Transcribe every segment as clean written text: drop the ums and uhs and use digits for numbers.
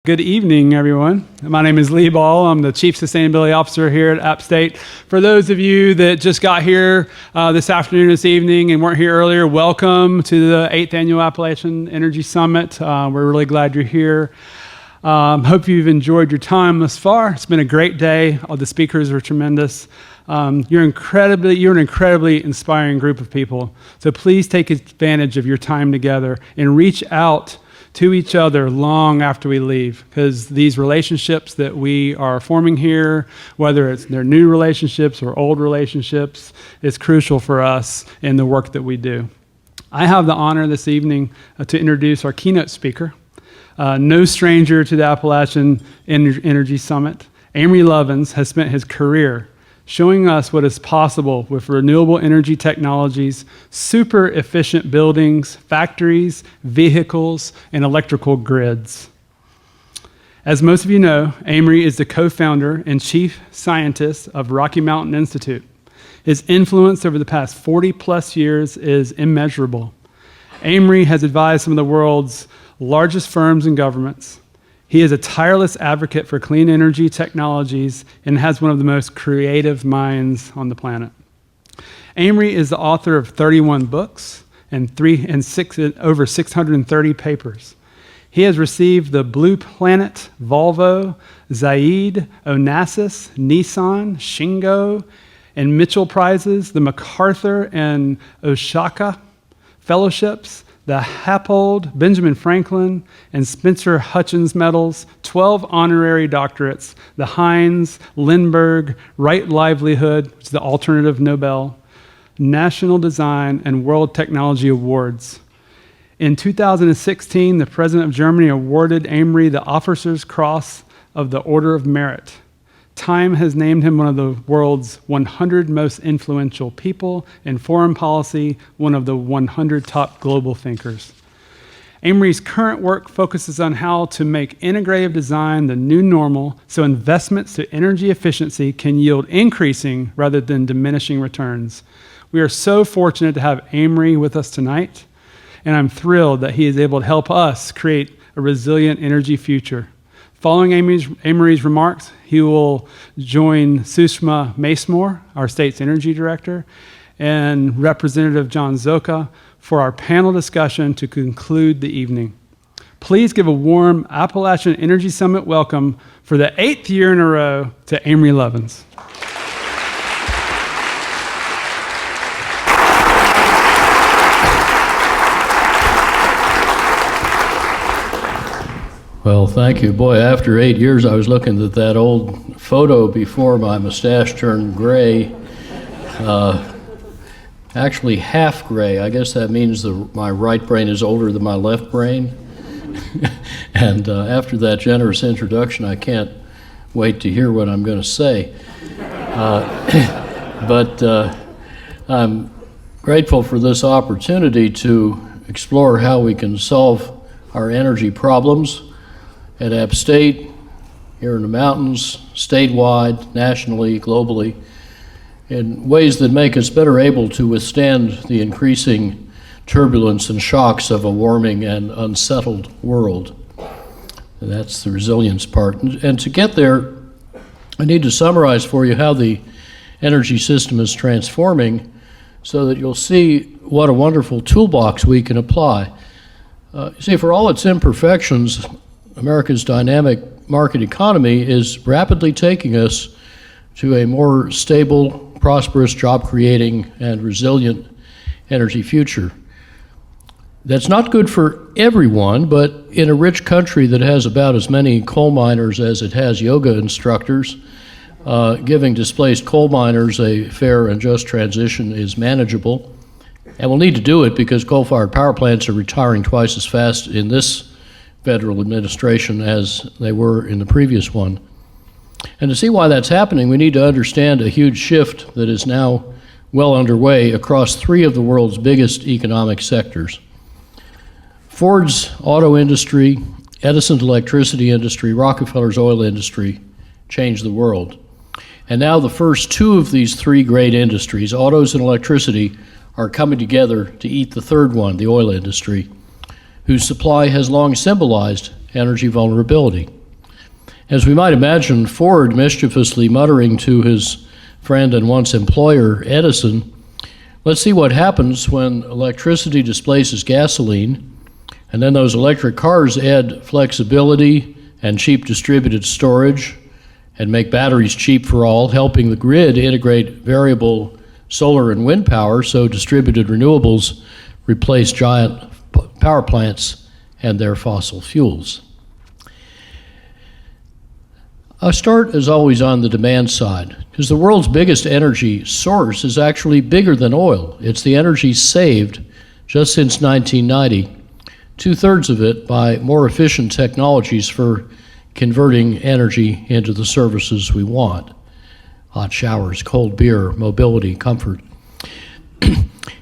Good evening, everyone. My name is Lee Ball. I'm the Chief Sustainability Officer here at App State. For those of you that just got here this afternoon, this evening, and weren't here earlier, welcome to the 8th Annual Appalachian Energy Summit. We're really glad you're here. Hope you've enjoyed your time thus far. It's been a great day. All the speakers are tremendous. You're an incredibly inspiring group of people. So please take advantage of your time together and reach out to each other long after we leave, because these relationships that we are forming here, whether it's their new relationships or old relationships, is crucial for us in the work that we do. I have the honor this evening to introduce our keynote speaker, no stranger to the Appalachian Energy Summit. Amory Lovins has spent his career showing us what is possible with renewable energy technologies, super efficient buildings, factories, vehicles, and electrical grids. As most of you know, Amory is the co-founder and chief scientist of Rocky Mountain Institute. His influence over the past 40 plus years is immeasurable. Amory has advised some of the world's largest firms and governments. He is a tireless advocate for clean energy technologies and has one of the most creative minds on the planet. Amory is the author of 31 books and over 630 papers. He has received the Blue Planet, Volvo, Zaid, Onassis, Nissan, Shingo, and Mitchell Prizes, the MacArthur and Oshaka Fellowships, the Happold, Benjamin Franklin, and Spencer Hutchins medals, 12 honorary doctorates, the Heinz, Lindbergh, Right Livelihood, which is the alternative Nobel, National Design, and World Technology Awards. In 2016, the President of Germany awarded Amory the Officer's Cross of the Order of Merit. Time has named him one of the world's 100 most influential people in foreign policy, one of the 100 top global thinkers. Amory's current work focuses on how to make integrative design the new normal so investments to energy efficiency can yield increasing rather than diminishing returns. We are so fortunate to have Amory with us tonight, and I'm thrilled that he is able to help us create a resilient energy future. Following Amory's remarks, he will join Sushma Macemore, our state's energy director, and Representative John Zoka for our panel discussion to conclude the evening. Please give a warm Appalachian Energy Summit welcome for the 8th year in a row to Amory Lovins. Well, thank you. Boy, after 8 years, I was looking at that old photo before my mustache turned gray. Actually, half gray. I guess that means my right brain is older than my left brain. And after that generous introduction, I can't wait to hear what I'm going to say. But I'm grateful for this opportunity to explore how we can solve our energy problems at App State, here in the mountains, statewide, nationally, globally, in ways that make us better able to withstand the increasing turbulence and shocks of a warming and unsettled world. And that's the resilience part. And to get there, I need to summarize for you how the energy system is transforming so that you'll see what a wonderful toolbox we can apply. You see, for all its imperfections, America's dynamic market economy is rapidly taking us to a more stable, prosperous, job-creating, and resilient energy future. That's not good for everyone, but in a rich country that has about as many coal miners as it has yoga instructors, giving displaced coal miners a fair and just transition is manageable. And we'll need to do it because coal-fired power plants are retiring twice as fast in this federal administration as they were in the previous one. And to see why that's happening, we need to understand a huge shift that is now well underway across three of the world's biggest economic sectors. Ford's auto industry, Edison's electricity industry, Rockefeller's oil industry changed the world. And now the first two of these three great industries, autos and electricity, are coming together to eat the third one, the oil industry, whose supply has long symbolized energy vulnerability. As we might imagine, Ford mischievously muttering to his friend and once employer, Edison, "Let's see what happens when electricity displaces gasoline, and then those electric cars add flexibility and cheap distributed storage and make batteries cheap for all, helping the grid integrate variable solar and wind power so distributed renewables replace giant power plants and their fossil fuels." I'll start, as always, on the demand side, because the world's biggest energy source is actually bigger than oil. It's the energy saved just since 1990, two-thirds of it by more efficient technologies for converting energy into the services we want: hot showers, cold beer, mobility, comfort.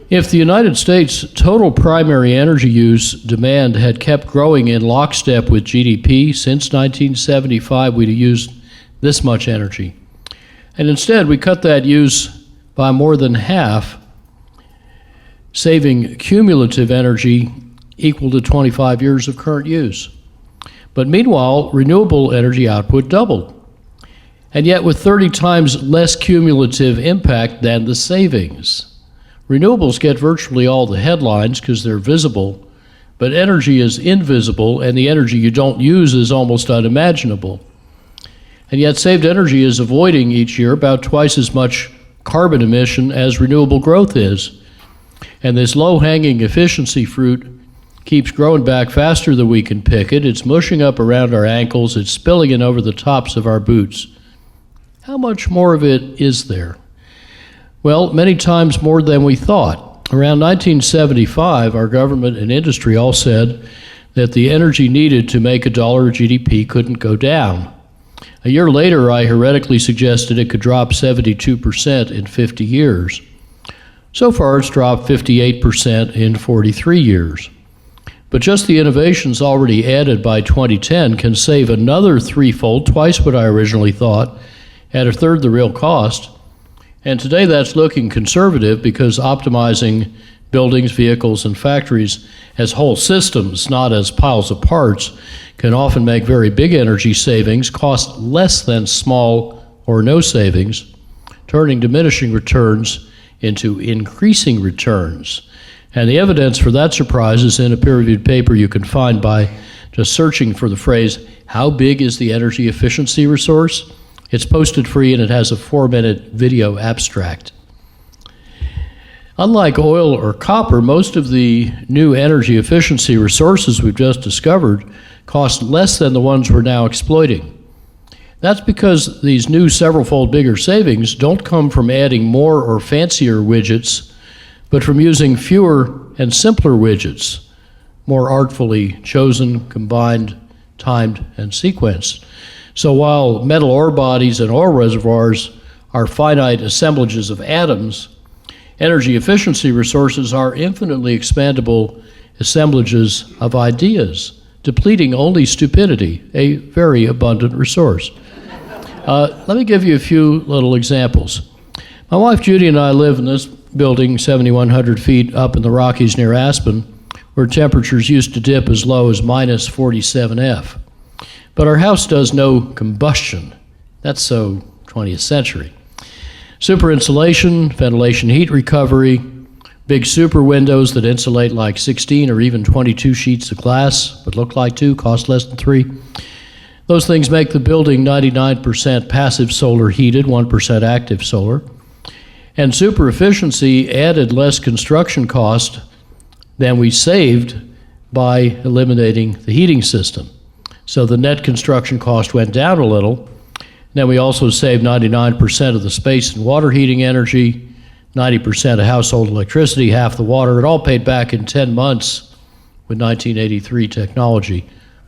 If the United States' total primary energy use demand had kept growing in lockstep with GDP since 1975, we'd have used this much energy. And instead, we cut that use by more than half, saving cumulative energy equal to 25 years of current use. But meanwhile, renewable energy output doubled, and yet with 30 times less cumulative impact than the savings. Renewables get virtually all the headlines because they're visible, but energy is invisible, and the energy you don't use is almost unimaginable. And yet saved energy is avoiding each year about twice as much carbon emission as renewable growth is. And this low-hanging efficiency fruit keeps growing back faster than we can pick it. It's mushing up around our ankles. It's spilling in over the tops of our boots. How much more of it is there? Well, many times more than we thought. Around 1975, our government and industry all said that the energy needed to make $1 of GDP couldn't go down. A year later, I heretically suggested it could drop 72% in 50 years. So far, it's dropped 58% in 43 years. But just the innovations already added by 2010 can save another threefold, twice what I originally thought, at a third the real cost. And today that's looking conservative because optimizing buildings, vehicles, and factories as whole systems, not as piles of parts, can often make very big energy savings, cost less than small or no savings, turning diminishing returns into increasing returns. And the evidence for that surprise is in a peer-reviewed paper you can find by just searching for the phrase, "How big is the energy efficiency resource?" It's posted free and it has a 4-minute video abstract. Unlike oil or copper, most of the new energy efficiency resources we've just discovered cost less than the ones we're now exploiting. That's because these new several-fold bigger savings don't come from adding more or fancier widgets, but from using fewer and simpler widgets, more artfully chosen, combined, timed, and sequenced. So while metal ore bodies and oil reservoirs are finite assemblages of atoms, energy efficiency resources are infinitely expandable assemblages of ideas, depleting only stupidity, a very abundant resource. Let me give you a few little examples. My wife Judy and I live in this building 7,100 feet up in the Rockies near Aspen, where temperatures used to dip as low as minus 47 F. But our house does no combustion. That's so 20th century. Super insulation, ventilation heat recovery, big super windows that insulate like 16 or even 22 sheets of glass, but look like 2, cost less than 3. Those things make the building 99% passive solar heated, 1% active solar. And super efficiency added less construction cost than we saved by eliminating the heating system. So the net construction cost went down a little. Then we also saved 99% of the space and water heating energy, 90% of household electricity, half the water. It all paid back in 10 months with 1983 technology.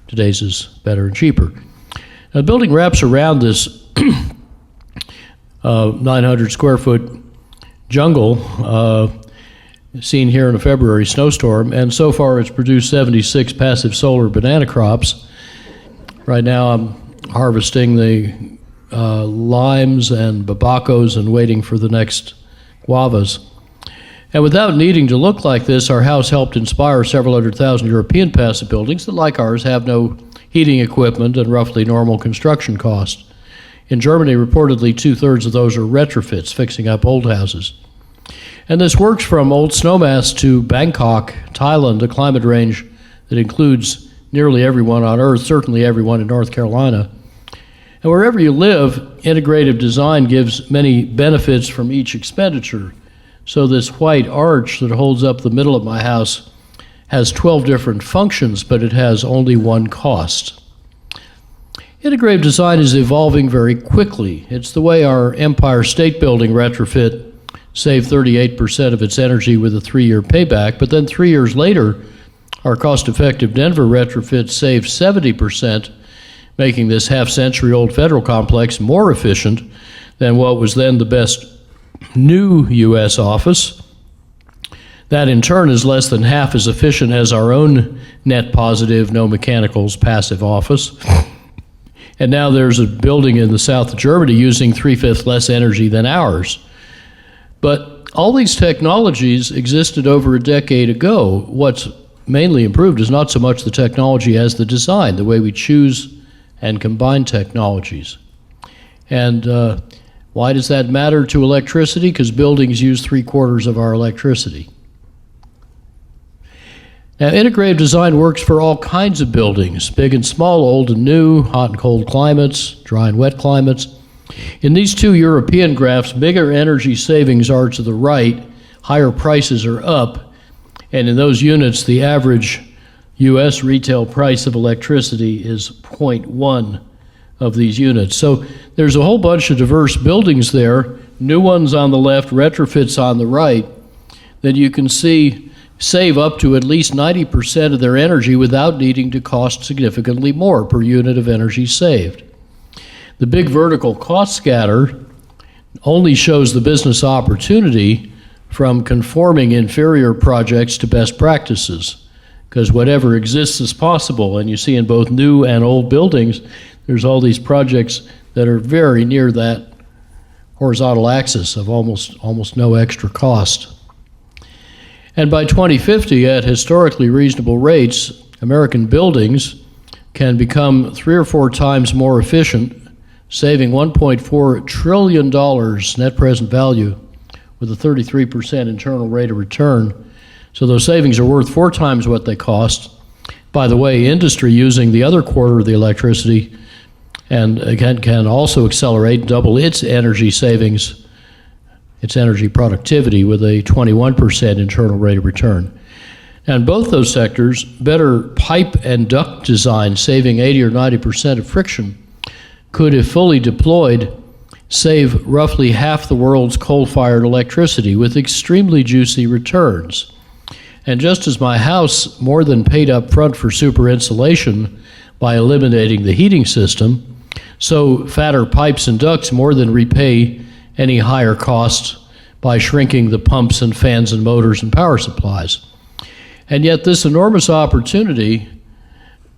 Today's is better and cheaper. Now, the building wraps around this 900 square foot jungle seen here in a February snowstorm, and so far it's produced 76 passive solar banana crops. Right now I'm harvesting the limes and babacos and waiting for the next guavas. And without needing to look like this, our house helped inspire several 100,000 European passive buildings that, like ours, have no heating equipment and roughly normal construction cost. In Germany, reportedly 2/3 of those are retrofits, fixing up old houses. And this works from Old Snowmass to Bangkok, Thailand, a climate range that includes nearly everyone on Earth, certainly everyone in North Carolina. And wherever you live, integrative design gives many benefits from each expenditure. So this white arch that holds up the middle of my house has 12 different functions, but it has only one cost. Integrative design is evolving very quickly. It's the way our Empire State Building retrofit saved 38% of its energy with a 3-year payback, but then 3 years later, our cost-effective Denver retrofit saved 70%, making this half-century-old federal complex more efficient than what was then the best new U.S. office. That, in turn, is less than half as efficient as our own net positive, no mechanicals, passive office. And now there's a building in the south of Germany using 3/5 less energy than ours. But all these technologies existed over a decade ago. What's mainly improved is not so much the technology as the design, the way we choose and combine technologies. And why does that matter to electricity? Because buildings use 3/4 of our electricity. Now, integrative design works for all kinds of buildings, big and small, old and new, hot and cold climates, dry and wet climates. In these two European graphs, bigger energy savings are to the right, higher prices are up, and in those units, the average U.S. retail price of electricity is 0.1 of these units. So there's a whole bunch of diverse buildings there, new ones on the left, retrofits on the right, that you can see save up to at least 90% of their energy without needing to cost significantly more per unit of energy saved. The big vertical cost scatter only shows the business opportunity from conforming inferior projects to best practices, because whatever exists is possible, and you see in both new and old buildings, there's all these projects that are very near that horizontal axis of almost no extra cost. And by 2050, at historically reasonable rates, American buildings can become 3 or 4 times more efficient, saving $1.4 trillion net present value with a 33% internal rate of return. So those savings are worth 4 times what they cost. By the way, industry using the other quarter of the electricity and again can also accelerate, double its energy savings, its energy productivity with a 21% internal rate of return. And both those sectors, better pipe and duct design, saving 80 or 90% of friction, could, if fully deployed, save roughly half the world's coal-fired electricity with extremely juicy returns. And just as my house more than paid up front for super insulation by eliminating the heating system, so fatter pipes and ducts more than repay any higher costs by shrinking the pumps and fans and motors and power supplies. And yet this enormous opportunity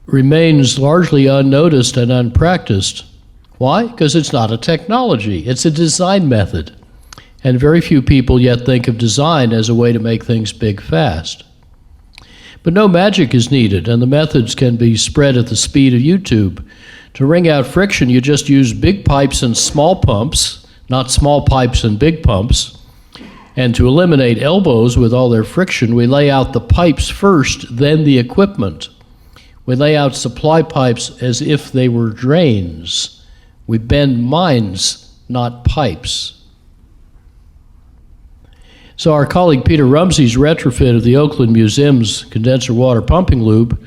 remains largely unnoticed and unpracticed. Why? Because it's not a technology, it's a design method. And very few people yet think of design as a way to make things big fast. But no magic is needed, and the methods can be spread at the speed of YouTube. To wring out friction, you just use big pipes and small pumps, not small pipes and big pumps. And to eliminate elbows with all their friction, we lay out the pipes first, then the equipment. We lay out supply pipes as if they were drains. We bend minds, not pipes. So our colleague Peter Rumsey's retrofit of the Oakland Museum's condenser water pumping loop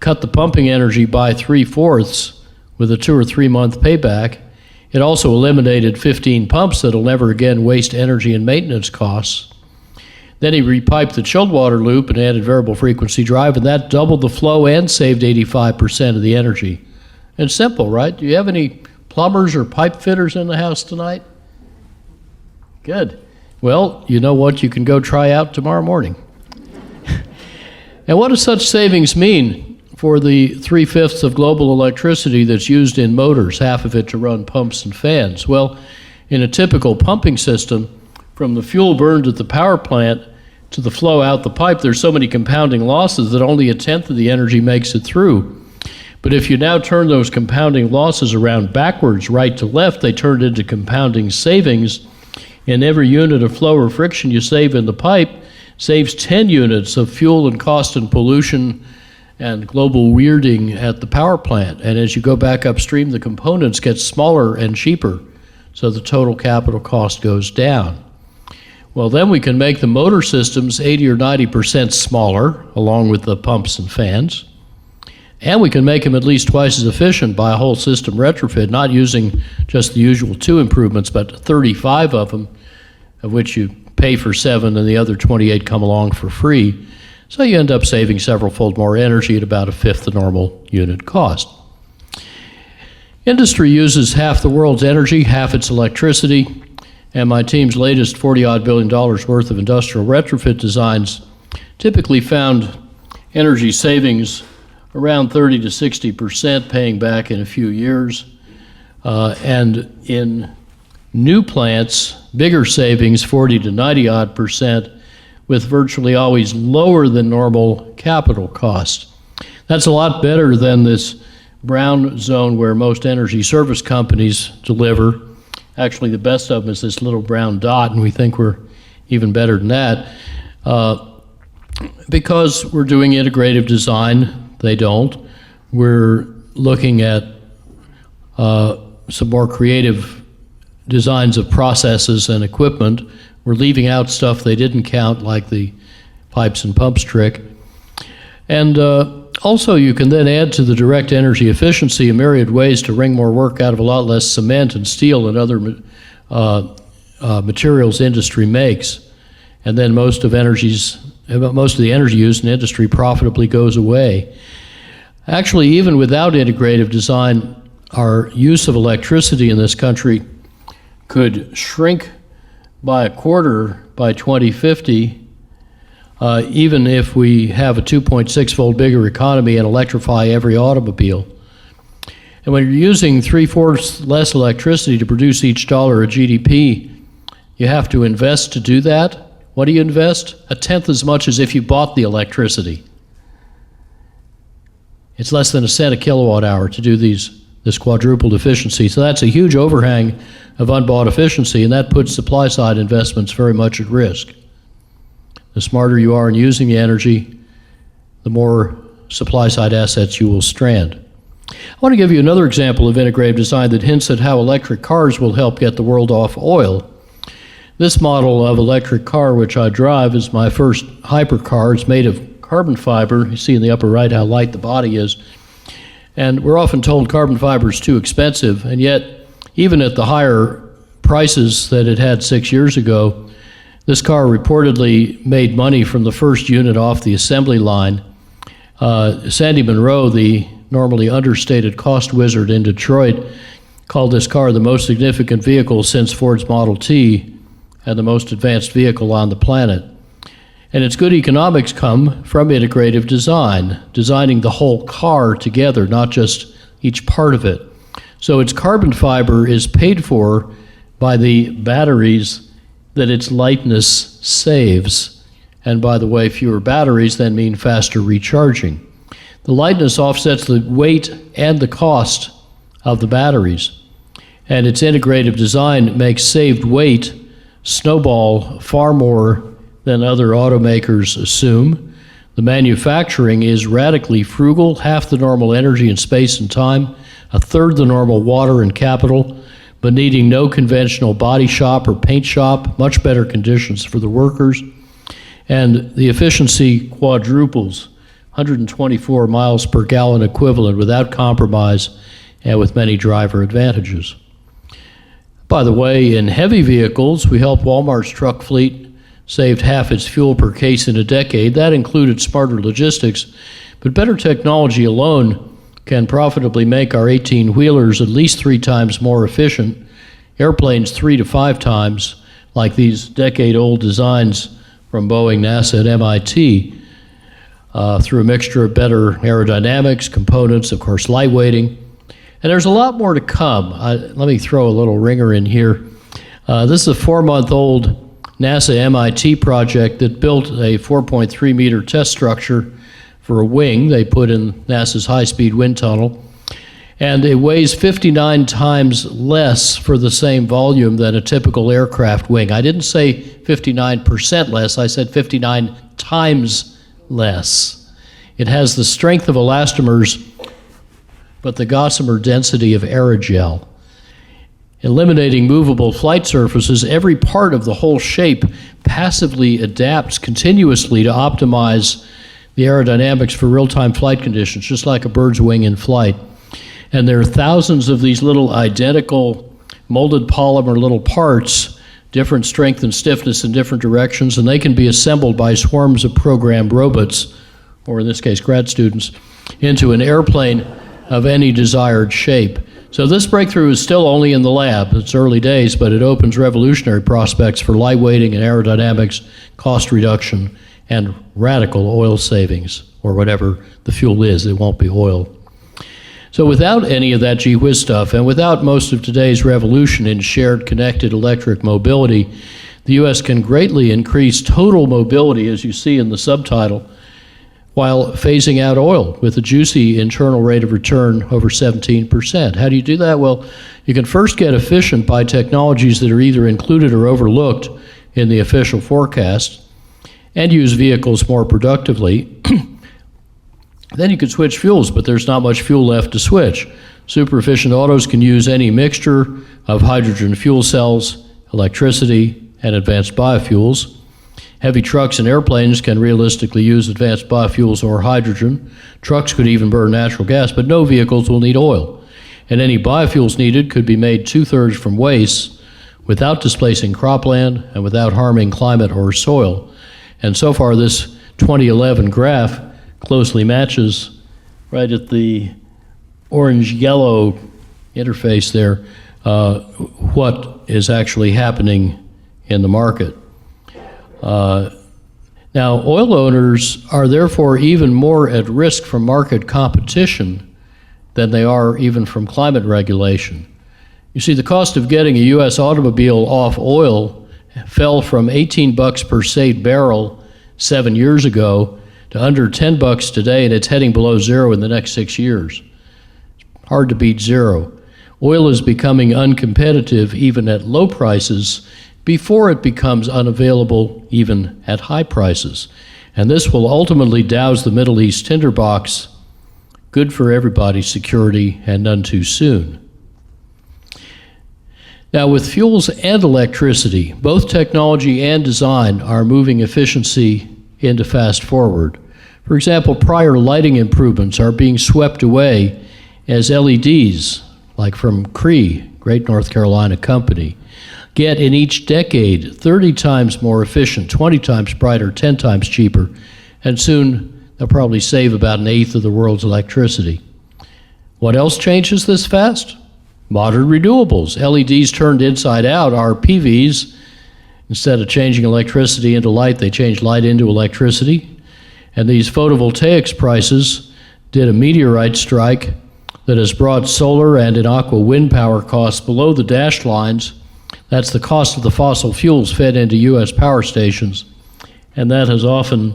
cut the pumping energy by 3/4 with a 2 or 3 month payback. It also eliminated 15 pumps that'll never again waste energy and maintenance costs. Then he repiped the chilled water loop and added variable frequency drive, and that doubled the flow and saved 85% of the energy. And simple, right? Do you have any plumbers or pipe fitters in the house tonight? Good. Well, you know what you can go try out tomorrow morning. And what does such savings mean for the 3/5 of global electricity that's used in motors, half of it to run pumps and fans? Well, in a typical pumping system, from the fuel burned at the power plant to the flow out the pipe, there's so many compounding losses that only 1/10 of the energy makes it through. But if you now turn those compounding losses around backwards, right to left, they turn into compounding savings. And every unit of flow or friction you save in the pipe saves 10 units of fuel and cost and pollution and global weirding at the power plant. And as you go back upstream, the components get smaller and cheaper, so the total capital cost goes down. Well, then we can make the motor systems 80 or 90% smaller, along with the pumps and fans. And we can make them at least twice as efficient by a whole system retrofit, not using just the usual 2 improvements, but 35 of them, of which you pay for 7 and the other 28 come along for free. So you end up saving several-fold more energy at about a fifth the normal unit cost. Industry uses half the world's energy, half its electricity, and my team's latest $40-odd billion worth of industrial retrofit designs typically found energy savings around 30 to 60%, paying back in a few years. And in new plants, bigger savings, 40 to 90-odd%, with virtually always lower than normal capital cost. That's a lot better than this brown zone where most energy service companies deliver. Actually, the best of them is this little brown dot, and we think we're even better than that. Because we're doing integrative design, they don't. We're looking at some more creative designs of processes and equipment. We're leaving out stuff they didn't count, like the pipes and pumps trick. And also, you can then add to the direct energy efficiency a myriad ways to wring more work out of a lot less cement and steel and other materials industry makes. And then most of the energy used in industry profitably goes away. Actually, even without integrative design, our use of electricity in this country could shrink by a quarter by 2050, even if we have a 2.6-fold bigger economy and electrify every automobile. And when you're using 3/4 less electricity to produce each dollar of GDP, you have to invest to do that. What do you invest? 1/10 as much as if you bought the electricity. It's less than a cent a kilowatt hour to do this quadrupled efficiency. So that's a huge overhang of unbought efficiency, and that puts supply-side investments very much at risk. The smarter you are in using the energy, the more supply-side assets you will strand. I want to give you another example of integrative design that hints at how electric cars will help get the world off oil. This model of electric car, which I drive, is my first hypercar. It's made of carbon fiber. You see in the upper right how light the body is. And we're often told carbon fiber is too expensive, and yet even at the higher prices that it had 6 years ago, this car reportedly made money from the first unit off the assembly line. Sandy Monroe, the normally understated cost wizard in Detroit, called this car the most significant vehicle since Ford's Model T and the most advanced vehicle on the planet. And its good economics come from integrative design, designing the whole car together, not just each part of it. So its carbon fiber is paid for by the batteries that its lightness saves. And by the way, fewer batteries then mean faster recharging. The lightness offsets the weight and the cost of the batteries. And its integrative design makes saved weight snowball far more than other automakers assume. The manufacturing is radically frugal, half the normal energy and space and time, 1/3 the normal water and capital, but needing no conventional body shop or paint shop, much better conditions for the workers. And the efficiency quadruples, 124 miles per gallon equivalent without compromise and with many driver advantages. By the way, in heavy vehicles, we helped Walmart's truck fleet saved half its fuel per case in a decade. That included smarter logistics, but better technology alone can profitably make our 18-wheelers at least 3 times more efficient, airplanes 3 to 5 times, like these decade-old designs from Boeing, NASA, and MIT, through a mixture of better aerodynamics, components, of course, lightweighting. And there's a lot more to come. Let me throw a little ringer in here. This is a 4-month-old NASA MIT project that built a 4.3-meter test structure for a wing they put in NASA's high-speed wind tunnel, and it weighs 59 times less for the same volume than a typical aircraft wing. I didn't say 59% less, I said 59 times less. It has the strength of elastomers, but the gossamer density of aerogel. Eliminating movable flight surfaces, every part of the whole shape passively adapts continuously to optimize the aerodynamics for real-time flight conditions, just like a bird's wing in flight. And there are thousands of these little identical molded polymer little parts, different strength and stiffness in different directions, and they can be assembled by swarms of programmed robots, or in this case grad students, into an airplane of any desired shape. So this breakthrough is still only in the lab. It's early days, but it opens revolutionary prospects for lightweighting and aerodynamics, cost reduction, and radical oil savings, or whatever the fuel is. It won't be oil. So without any of that gee whiz stuff, and without most of today's revolution in shared connected electric mobility, the U.S. can greatly increase total mobility, as you see in the subtitle, while phasing out oil with a juicy internal rate of return over 17%. How do you do that? Well, you can first get efficient by technologies that are either included or overlooked in the official forecast, and use vehicles more productively. Then you can switch fuels, but there's not much fuel left to switch. Super efficient autos can use any mixture of hydrogen fuel cells, electricity, and advanced biofuels. Heavy trucks and airplanes can realistically use advanced biofuels or hydrogen. Trucks could even burn natural gas, but no vehicles will need oil. And any biofuels needed could be made 2/3 from waste without displacing cropland and without harming climate or soil. And so far, this 2011 graph closely matches right at the orange-yellow interface there what is actually happening in the market. Now, oil owners are therefore even more at risk from market competition than they are even from climate regulation. You see, the cost of getting a U.S. automobile off oil fell from $18 per saved barrel 7 years ago to under $10 today, and it's heading below zero in the next 6 years. It's hard to beat zero. Oil is becoming uncompetitive even at low prices before it becomes unavailable even at high prices. And this will ultimately douse the Middle East tinderbox. Good for everybody's security and none too soon. Now, with fuels and electricity, both technology and design are moving efficiency into fast forward. For example, prior lighting improvements are being swept away as LEDs, like from Cree, great North Carolina company, get in each decade 30 times more efficient, 20 times brighter, 10 times cheaper, and soon they'll probably save about 1/8 of the world's electricity. What else changes this fast? Modern renewables. LEDs turned inside out are PVs. Instead of changing electricity into light, they change light into electricity. And these photovoltaics prices did a meteorite strike that has brought solar and in-aqua wind power costs below the dashed lines. That's the cost of the fossil fuels fed into U.S. power stations. And that has often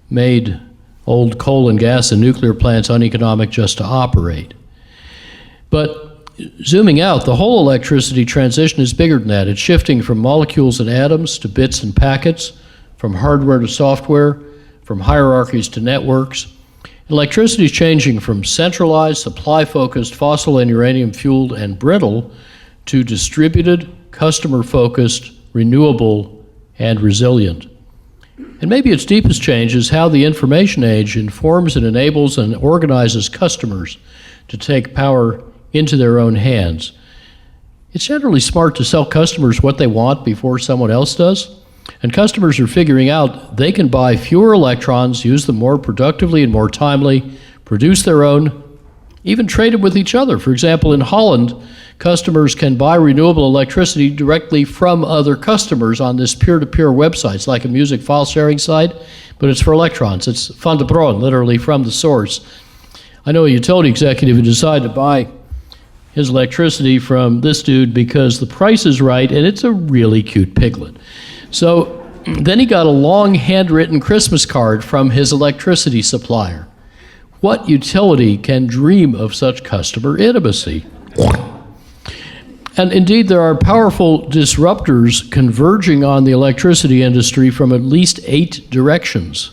made old coal and gas and nuclear plants uneconomic just to operate. But zooming out, the whole electricity transition is bigger than that. It's shifting from molecules and atoms to bits and packets, from hardware to software, from hierarchies to networks. Electricity is changing from centralized, supply-focused, fossil and uranium-fueled and brittle to distributed, customer-focused, renewable, and resilient. And maybe its deepest change is how the information age informs and enables and organizes customers to take power into their own hands. It's generally smart to sell customers what they want before someone else does. And customers are figuring out they can buy fewer electrons, use them more productively and more timely, produce their own, even trade them with each other. For example, in Holland, customers can buy renewable electricity directly from other customers on this peer-to-peer website. It's like a music file sharing site, but it's for electrons. It's van de bron, literally from the source. I know a utility executive who decided to buy his electricity from this dude because the price is right and it's a really cute piglet. So then he got a long handwritten Christmas card from his electricity supplier. What utility can dream of such customer intimacy? And indeed, there are powerful disruptors converging on the electricity industry from at least 8 directions.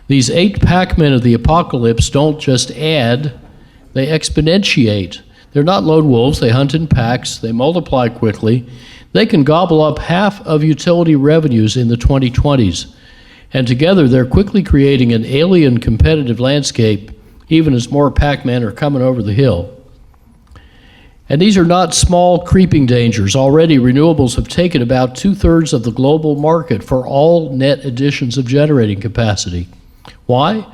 These 8 Pac-Men of the apocalypse don't just add, they exponentiate. They're not lone wolves, they hunt in packs, they multiply quickly. They can gobble up half of utility revenues in the 2020s. And together, they're quickly creating an alien competitive landscape, even as more Pac-Men are coming over the hill. And these are not small creeping dangers. Already, renewables have taken about 2/3 of the global market for all net additions of generating capacity. Why?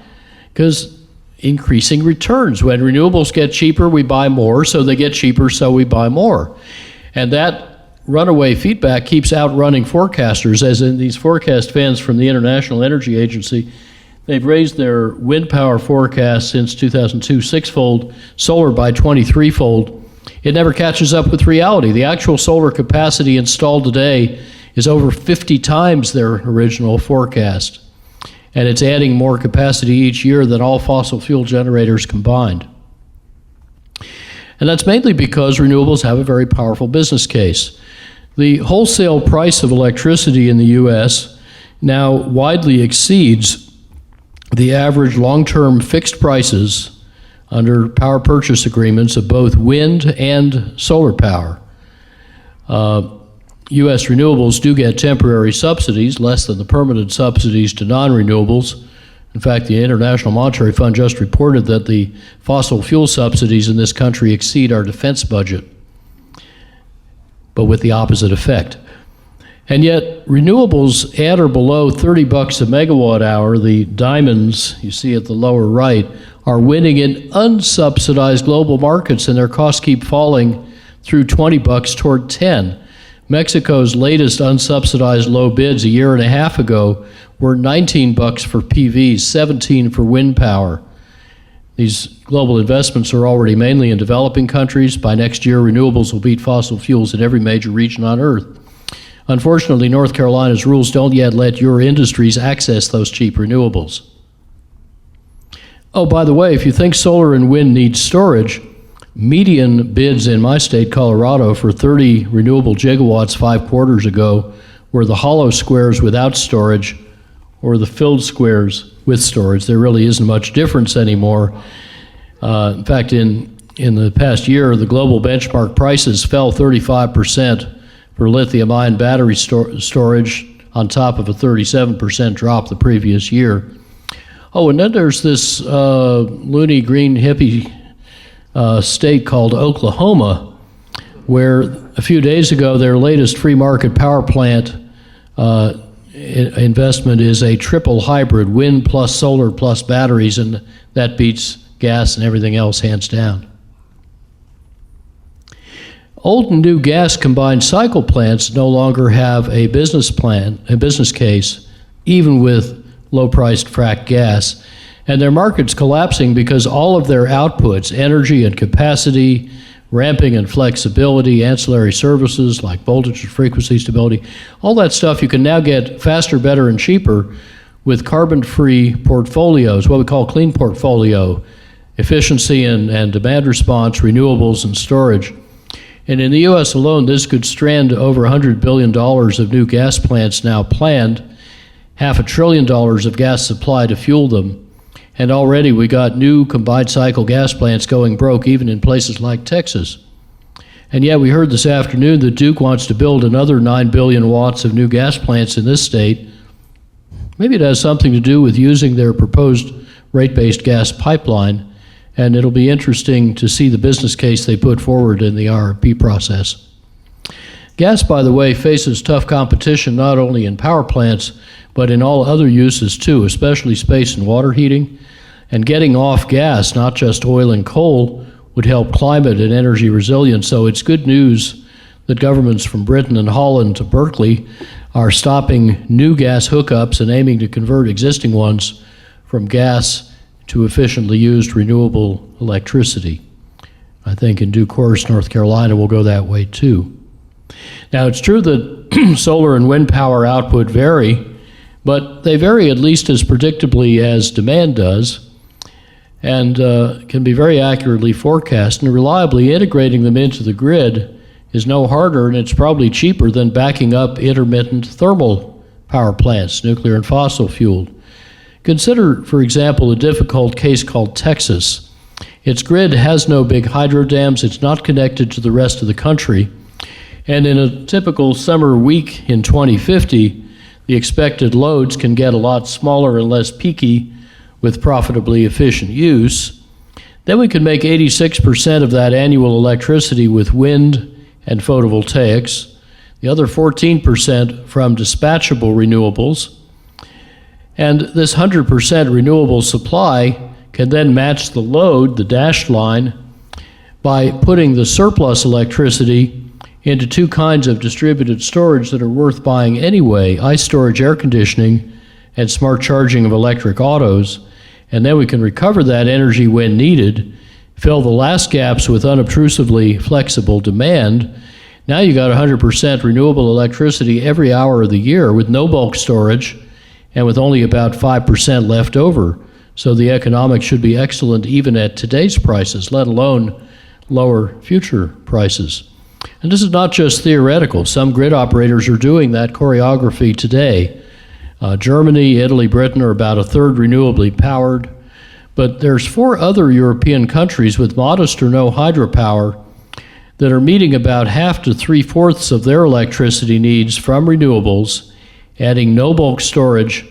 Because increasing returns. When renewables get cheaper, we buy more, so they get cheaper, so we buy more. And that runaway feedback keeps outrunning forecasters, as in these forecast fans from the International Energy Agency. They've raised their wind power forecast since 2002 6-fold, solar by 23-fold. It never catches up with reality. The actual solar capacity installed today is over 50 times their original forecast. And it's adding more capacity each year than all fossil fuel generators combined. And that's mainly because renewables have a very powerful business case. The wholesale price of electricity in the U.S. now widely exceeds the average long-term fixed prices under power purchase agreements of both wind and solar power. U.S. renewables do get temporary subsidies, less than the permanent subsidies to non-renewables. In fact, the International Monetary Fund just reported that the fossil fuel subsidies in this country exceed our defense budget, but with the opposite effect. And yet, renewables at or below $30 a megawatt hour, the diamonds you see at the lower right, are winning in unsubsidized global markets, and their costs keep falling through $20 toward 10. Mexico's latest unsubsidized low bids a year and a half ago were $19 for PV, 17 for wind power. These global investments are already mainly in developing countries. By next year, renewables will beat fossil fuels in every major region on Earth. Unfortunately, North Carolina's rules don't yet let your industries access those cheap renewables. Oh, by the way, if you think solar and wind need storage, median bids in my state, Colorado, for 30 renewable gigawatts 5 quarters ago were the hollow squares without storage or the filled squares with storage. There really isn't much difference anymore. In fact, in the past year, the global benchmark prices fell 35% for lithium-ion battery storage on top of a 37% drop the previous year. Oh, and then there's this loony green hippie state called Oklahoma, where a few days ago their latest free market power plant investment is a triple hybrid, wind plus solar plus batteries, and that beats gas and everything else hands down. Old and new gas combined cycle plants no longer have a business case, even with low-priced frack gas, and their market's collapsing because all of their outputs, energy and capacity, ramping and flexibility, ancillary services like voltage and frequency stability, all that stuff you can now get faster, better, and cheaper with carbon-free portfolios, what we call clean portfolio, efficiency and demand response, renewables, and storage. And in the U.S. alone, this could strand over $100 billion of new gas plants now planned, $500 billion of gas supply to fuel them. And already we got new combined cycle gas plants going broke even in places like Texas. And yet we heard this afternoon that Duke wants to build another 9 billion watts of new gas plants in this state. Maybe it has something to do with using their proposed rate-based gas pipeline, and it'll be interesting to see the business case they put forward in the RFP process. Gas, by the way, faces tough competition not only in power plants, but in all other uses too, especially space and water heating. And getting off gas, not just oil and coal, would help climate and energy resilience. So it's good news that governments from Britain and Holland to Berkeley are stopping new gas hookups and aiming to convert existing ones from gas to efficiently used renewable electricity. I think in due course, North Carolina will go that way too. Now, it's true that solar and wind power output vary, but they vary at least as predictably as demand does. and can be very accurately forecast, and reliably integrating them into the grid is no harder, and it's probably cheaper than backing up intermittent thermal power plants, nuclear and fossil fueled. Consider, for example, a difficult case called Texas. Its grid has no big hydro dams, it's not connected to the rest of the country, and in a typical summer week in 2050, the expected loads can get a lot smaller and less peaky with profitably efficient use. Then we can make 86% of that annual electricity with wind and photovoltaics, the other 14% from dispatchable renewables. And this 100% renewable supply can then match the load, the dashed line, by putting the surplus electricity into two kinds of distributed storage that are worth buying anyway: ice storage, air conditioning, and smart charging of electric autos. And then we can recover that energy when needed, fill the last gaps with unobtrusively flexible demand. Now you got 100% renewable electricity every hour of the year with no bulk storage and with only about 5% left over. So the economics should be excellent even at today's prices, let alone lower future prices. And this is not just theoretical. Some grid operators are doing that choreography today. Germany, Italy, Britain are about a third renewably powered, but there's 4 other European countries with modest or no hydropower that are meeting about half to 3/4 of their electricity needs from renewables, adding no bulk storage,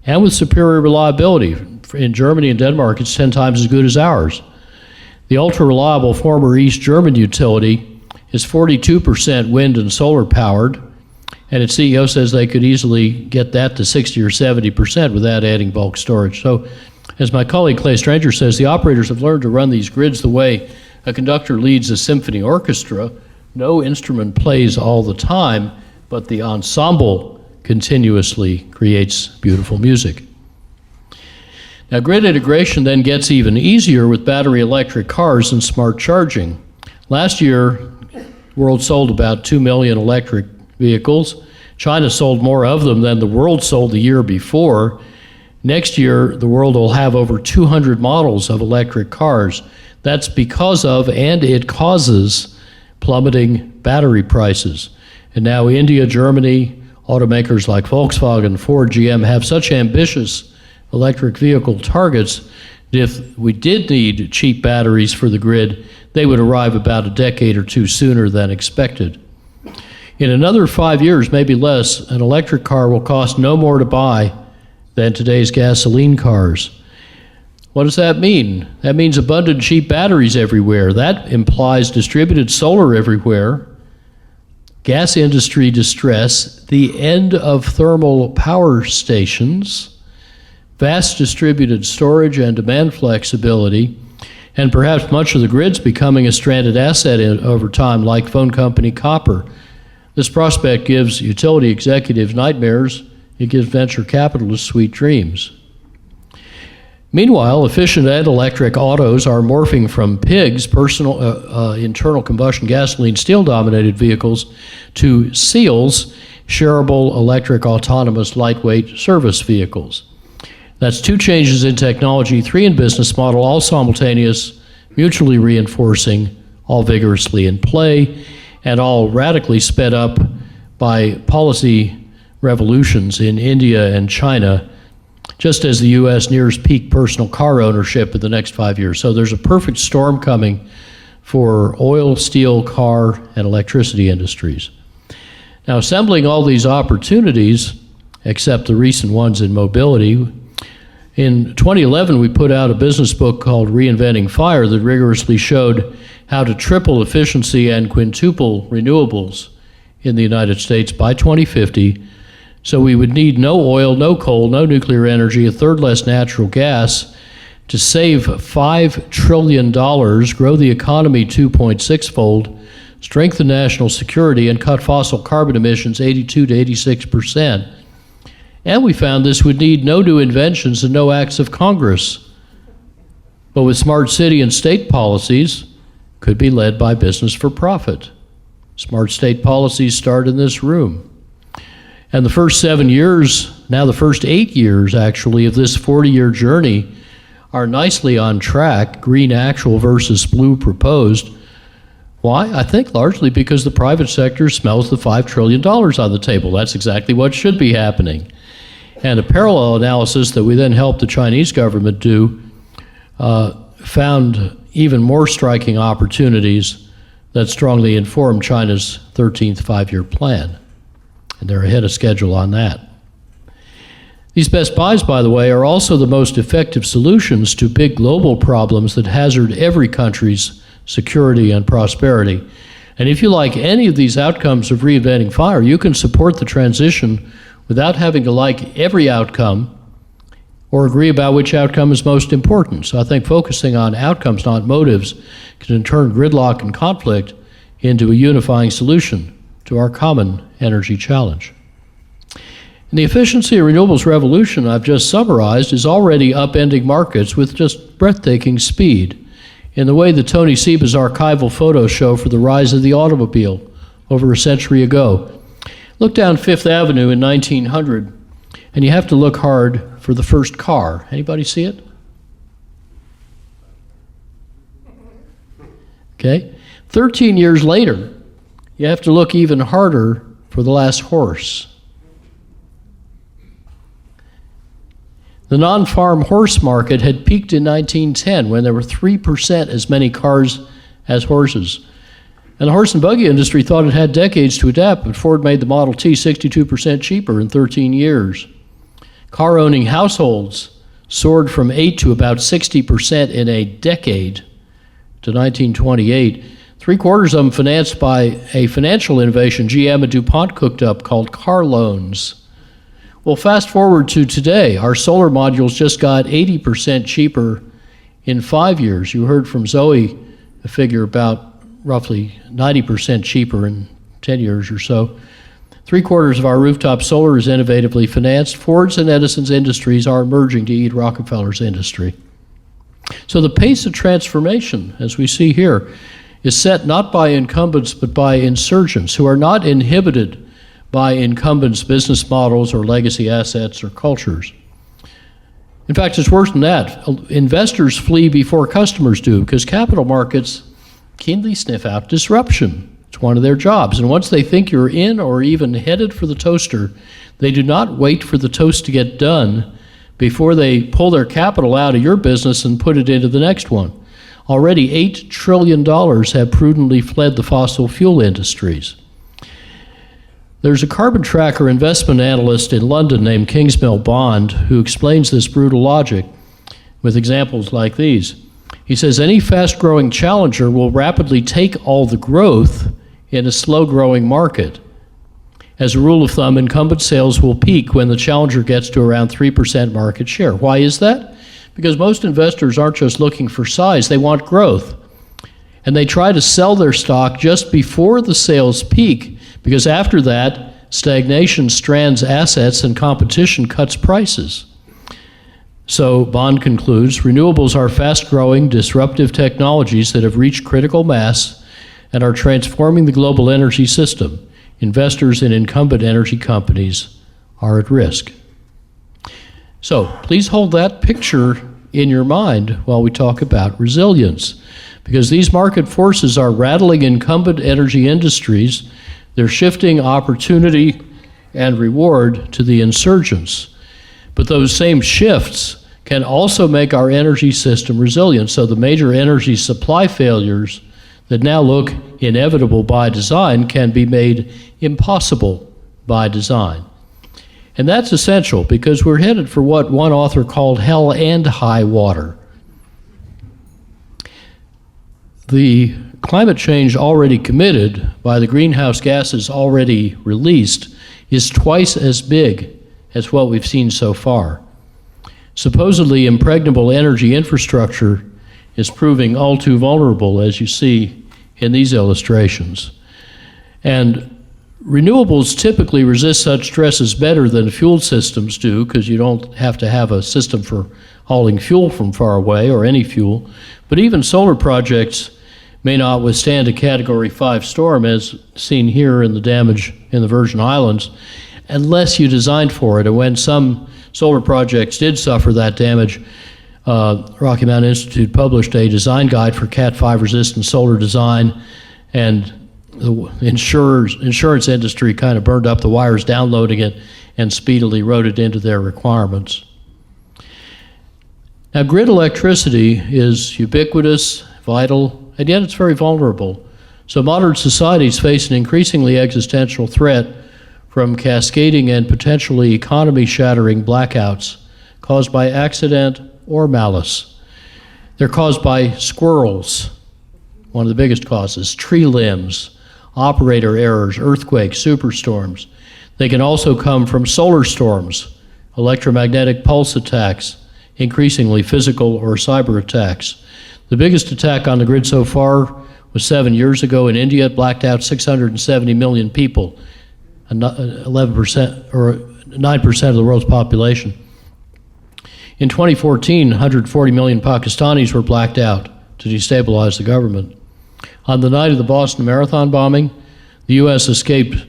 and with superior reliability. In Germany and Denmark, it's 10 times as good as ours. The ultra-reliable former East German utility is 42% wind and solar powered, and its CEO says they could easily get that to 60 or 70% without adding bulk storage. So, as my colleague Clay Stranger says, the operators have learned to run these grids the way a conductor leads a symphony orchestra. No instrument plays all the time, but the ensemble continuously creates beautiful music. Now, grid integration then gets even easier with battery electric cars and smart charging. Last year, the world sold about 2 million electric vehicles. China sold more of them than the world sold the year before. Next year, the world will have over 200 models of electric cars. That's because of, and it causes, plummeting battery prices. And now India, Germany, automakers like Volkswagen, Ford, GM have such ambitious electric vehicle targets that if we did need cheap batteries for the grid, they would arrive about a decade or two sooner than expected. In another 5 years, maybe less, an electric car will cost no more to buy than today's gasoline cars. What does that mean? That means abundant cheap batteries everywhere. That implies distributed solar everywhere, gas industry distress, the end of thermal power stations, vast distributed storage and demand flexibility, and perhaps much of the grid's becoming a stranded asset over time, like phone company copper. This prospect gives utility executives nightmares. It gives venture capitalists sweet dreams. Meanwhile, efficient and electric autos are morphing from pigs, personal internal combustion gasoline steel-dominated vehicles, to SEALs, shareable electric autonomous lightweight service vehicles. That's 2 changes in technology, 3 in business model, all simultaneous, mutually reinforcing, all vigorously in play, and all radically sped up by policy revolutions in India and China, just as the U.S. nears peak personal car ownership in the next 5 years. So there's a perfect storm coming for oil, steel, car, and electricity industries. Now, assembling all these opportunities, except the recent ones in mobility, in 2011, we put out a business book called Reinventing Fire that rigorously showed how to triple efficiency and quintuple renewables in the United States by 2050. So we would need no oil, no coal, no nuclear energy, a third less natural gas to save $5 trillion, grow the economy 2.6-fold, strengthen national security, and cut fossil carbon emissions 82 to 86%. And we found this would need no new inventions and no acts of Congress. But with smart city and state policies, could be led by business for profit. Smart state policies start in this room. And the first 7 years, now the first 8 years actually, of this 40-year journey are nicely on track, green actual versus blue proposed. Why? I think largely because the private sector smells the $5 trillion on the table. That's exactly what should be happening. And a parallel analysis that we then helped the Chinese government do found even more striking opportunities that strongly inform China's 13th five-year plan. And they're ahead of schedule on that. These best buys, by the way, are also the most effective solutions to big global problems that hazard every country's security and prosperity. And if you like any of these outcomes of reinventing fire, you can support the transition without having to like every outcome or agree about which outcome is most important. So I think focusing on outcomes, not motives, can turn gridlock and conflict into a unifying solution to our common energy challenge. And the efficiency of renewables revolution I've just summarized is already upending markets with just breathtaking speed in the way that Tony Seba's archival photos show for the rise of the automobile over a century ago. Look down Fifth Avenue in 1900, and you have to look hard for the first car. Anybody see it? Okay. 13 years later, you have to look even harder for the last horse. The non-farm horse market had peaked in 1910 when there were 3% as many cars as horses. And the horse and buggy industry thought it had decades to adapt, but Ford made the Model T 62% cheaper in 13 years. Car-owning households soared from 8 to about 60% in a decade to 1928. Three-quarters of them financed by a financial innovation GM and DuPont cooked up called car loans. Well, fast forward to today, our solar modules just got 80% cheaper in 5 years. You heard from Zoe a figure about roughly 90% cheaper in 10 years or so. Three-quarters of our rooftop solar is innovatively financed. Ford's and Edison's industries are emerging to eat Rockefeller's industry. So the pace of transformation, as we see here, is set not by incumbents but by insurgents who are not inhibited by incumbents' business models or legacy assets or cultures. In fact, it's worse than that. Investors flee before customers do because capital markets keenly sniff out disruption. It's one of their jobs. And once they think you're in or even headed for the toaster, they do not wait for the toast to get done before they pull their capital out of your business and put it into the next one. Already $8 trillion have prudently fled the fossil fuel industries. There's a carbon tracker investment analyst in London named Kingsmill Bond who explains this brutal logic with examples like these. He says any fast-growing challenger will rapidly take all the growth in a slow-growing market. As a rule of thumb, incumbent sales will peak when the challenger gets to around 3% market share. Why is that? Because most investors aren't just looking for size, they want growth. And they try to sell their stock just before the sales peak, because after that, stagnation strands assets and competition cuts prices. So Bond concludes, renewables are fast-growing, disruptive technologies that have reached critical mass and are transforming the global energy system. Investors in incumbent energy companies are at risk. So please hold that picture in your mind while we talk about resilience, because these market forces are rattling incumbent energy industries. They're shifting opportunity and reward to the insurgents. But those same shifts can also make our energy system resilient. So the major energy supply failures that now look inevitable by design can be made impossible by design. And that's essential because we're headed for what one author called hell and high water. The climate change already committed by the greenhouse gases already released is twice as big as what we've seen so far. Supposedly impregnable energy infrastructure is proving all too vulnerable, as you see in these illustrations. And renewables typically resist such stresses better than fuel systems do, because you don't have to have a system for hauling fuel from far away, or any fuel. But even solar projects may not withstand a Category 5 storm, as seen here in the damage in the Virgin Islands, unless you designed for it. And when some solar projects did suffer that damage, Rocky Mountain Institute published a design guide for Cat 5 resistant solar design, and the insurance industry kind of burned up the wires downloading it and speedily wrote it into their requirements. Now, grid electricity is ubiquitous, vital, and yet it's very vulnerable. So modern societies face an increasingly existential threat from cascading and potentially economy-shattering blackouts caused by accident or malice. They're caused by squirrels, one of the biggest causes, tree limbs, operator errors, earthquakes, superstorms. They can also come from solar storms, electromagnetic pulse attacks, increasingly physical or cyber attacks. The biggest attack on the grid so far was 7 years ago in India. It blacked out 670 million people, 11% or 9% of the world's population. In 2014, 140 million Pakistanis were blacked out to destabilize the government. On the night of the Boston Marathon bombing, the U.S. escaped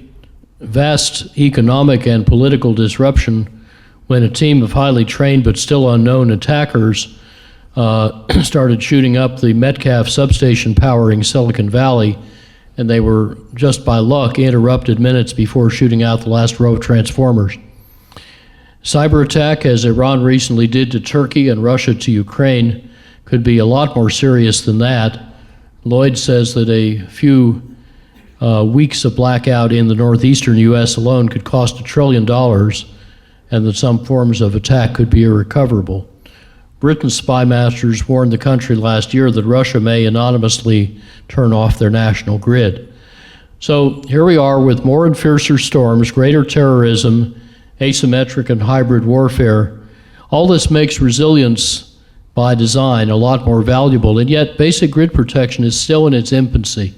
vast economic and political disruption when a team of highly trained but still unknown attackers started shooting up the Metcalf substation powering Silicon Valley, and they were, just by luck, interrupted minutes before shooting out the last row of transformers. Cyber attack, as Iran recently did to Turkey and Russia to Ukraine, could be a lot more serious than that. Lloyd says that a few weeks of blackout in the northeastern U.S. alone could cost $1 trillion, and that some forms of attack could be irrecoverable. Britain's spy masters warned the country last year that Russia may anonymously turn off their national grid. So here we are with more and fiercer storms, greater terrorism, asymmetric and hybrid warfare. All this makes resilience by design a lot more valuable, and yet basic grid protection is still in its infancy.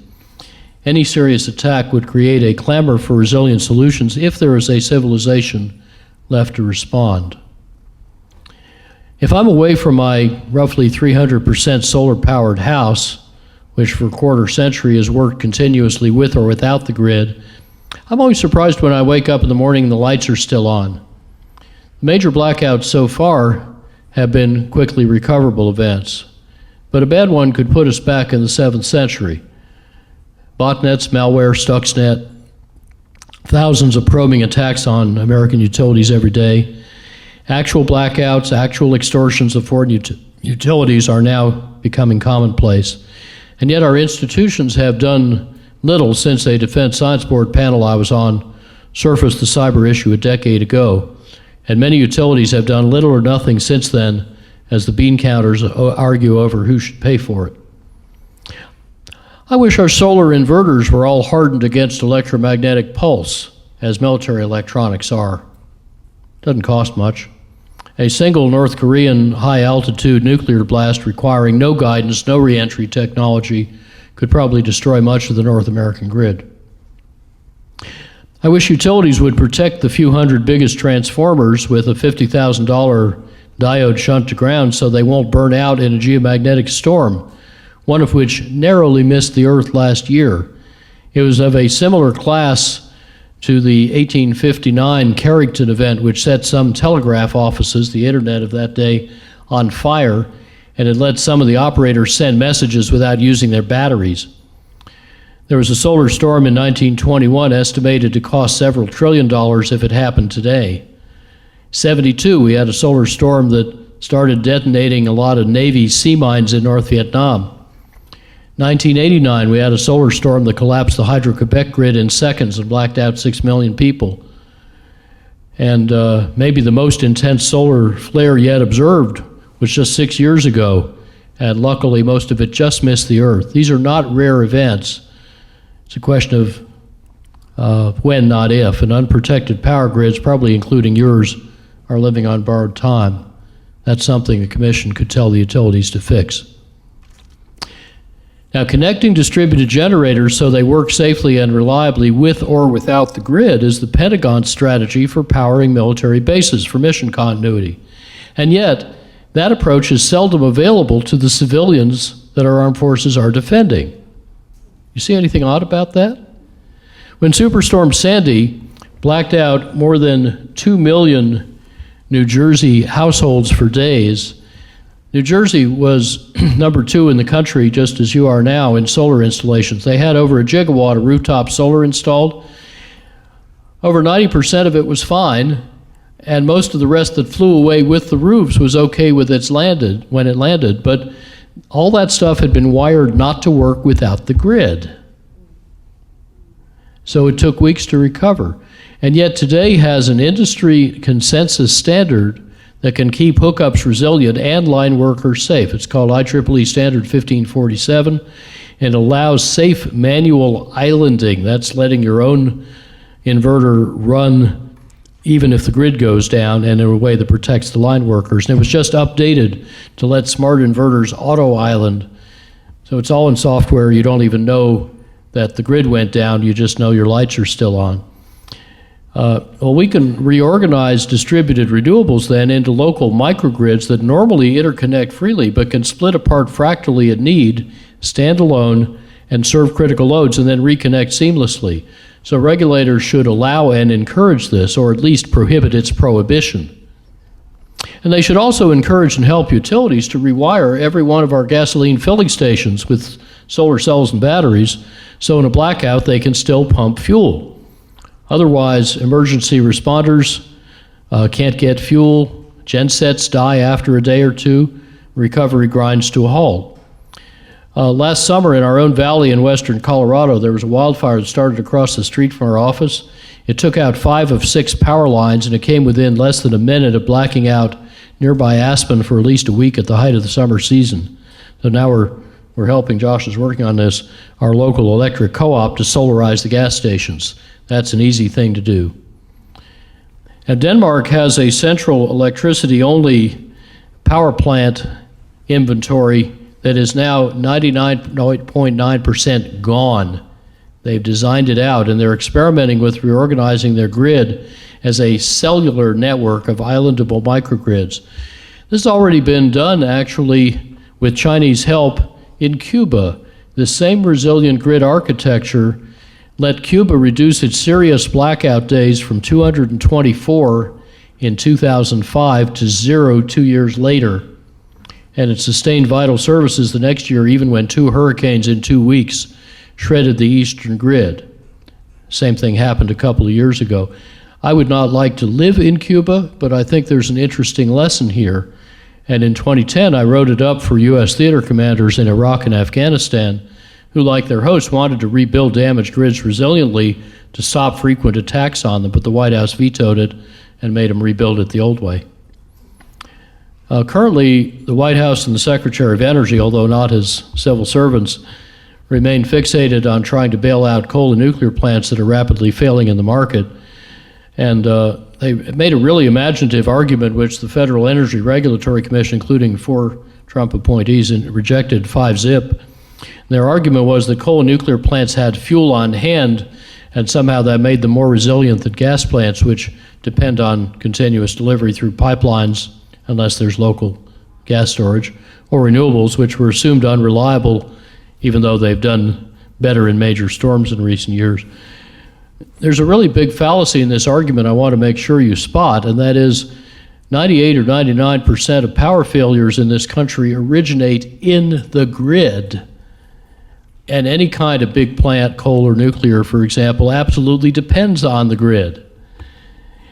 Any serious attack would create a clamor for resilient solutions if there is a civilization left to respond. If I'm away from my roughly 300% solar-powered house, which for a quarter century has worked continuously with or without the grid, I'm always surprised when I wake up in the morning and the lights are still on. The major blackouts so far have been quickly recoverable events, but a bad one could put us back in the 7th century. Botnets, malware, Stuxnet, thousands of probing attacks on American utilities every day. Actual blackouts, actual extortions of foreign utilities are now becoming commonplace. And yet our institutions have done little since a Defense Science Board panel I was on surfaced the cyber issue a decade ago. And many utilities have done little or nothing since then as the bean counters argue over who should pay for it. I wish our solar inverters were all hardened against electromagnetic pulse, as military electronics are. Doesn't cost much. A single North Korean high-altitude nuclear blast requiring no guidance, no re-entry technology could probably destroy much of the North American grid. I wish utilities would protect the few hundred biggest transformers with a $50,000 diode shunt to ground so they won't burn out in a geomagnetic storm, one of which narrowly missed the Earth last year. It was of a similar class to the 1859 Carrington event, which set some telegraph offices, the internet of that day, on fire, and it let some of the operators send messages without using their batteries. There was a solar storm in 1921 estimated to cost several $1 trillion if it happened today. 1972, we had a solar storm that started detonating a lot of Navy sea mines in North Vietnam. 1989, we had a solar storm that collapsed the Hydro-Quebec grid in seconds and blacked out 6 million people. And maybe the most intense solar flare yet observed was just 6 years ago, and luckily most of it just missed the Earth. These are not rare events. It's a question of when, not if, and unprotected power grids, probably including yours, are living on borrowed time. That's something the Commission could tell the utilities to fix. Now, connecting distributed generators so they work safely and reliably with or without the grid is the Pentagon's strategy for powering military bases for mission continuity. And yet, that approach is seldom available to the civilians that our armed forces are defending. You see anything odd about that? When Superstorm Sandy blacked out more than 2 million New Jersey households for days, New Jersey was number 2 in the country, just as you are now, in solar installations. They had over 1 gigawatt of rooftop solar installed. Over 90% of it was fine, and most of the rest that flew away with the roofs was okay when it landed, but all that stuff had been wired not to work without the grid. So it took weeks to recover. And yet today has an industry consensus standard that can keep hookups resilient and line workers safe. It's called IEEE Standard 1547, and allows safe manual islanding. That's letting your own inverter run even if the grid goes down, and in a way that protects the line workers. And it was just updated to let smart inverters auto island. So it's all in software. You don't even know that the grid went down. You just know your lights are still on. Well, we can reorganize distributed renewables then into local microgrids that normally interconnect freely but can split apart fractally at need, stand alone, and serve critical loads, and then reconnect seamlessly. So regulators should allow and encourage this, or at least prohibit its prohibition. And they should also encourage and help utilities to rewire every one of our gasoline filling stations with solar cells and batteries, so in a blackout they can still pump fuel. Otherwise, emergency responders can't get fuel, gensets die after a day or two, recovery grinds to a halt. Last summer in our own valley in western Colorado, there was a wildfire that started across the street from our office. It took out 5 of 6 power lines, and it came within less than a minute of blacking out nearby Aspen for at least a week at the height of the summer season. So now we're helping, Josh is working on this, our local electric co-op to solarize the gas stations. That's an easy thing to do. And Denmark has a central electricity-only power plant inventory that is now 99.9% gone. They've designed it out, and they're experimenting with reorganizing their grid as a cellular network of islandable microgrids. This has already been done, actually, with Chinese help in Cuba. The same resilient grid architecture let Cuba reduce its serious blackout days from 224 in 2005 to 0 2 years later. And it sustained vital services the next year, even when 2 hurricanes in 2 weeks shredded the eastern grid. Same thing happened a couple of years ago. I would not like to live in Cuba, but I think there's an interesting lesson here. And in 2010, I wrote it up for U.S. theater commanders in Iraq and Afghanistan, who, like their hosts, wanted to rebuild damaged grids resiliently to stop frequent attacks on them, but the White House vetoed it and made them rebuild it the old way. Currently, the White House and the Secretary of Energy, although not as civil servants, remain fixated on trying to bail out coal and nuclear plants that are rapidly failing in the market. And they made a really imaginative argument, which the Federal Energy Regulatory Commission, including 4 Trump appointees, rejected 5-zip. Their argument was that coal and nuclear plants had fuel on hand, and somehow that made them more resilient than gas plants, which depend on continuous delivery through pipelines, unless there's local gas storage, or renewables, which were assumed unreliable, even though they've done better in major storms in recent years. There's a really big fallacy in this argument I want to make sure you spot, and that is 98 or 99% of power failures in this country originate in the grid. And any kind of big plant, coal or nuclear, for example, absolutely depends on the grid.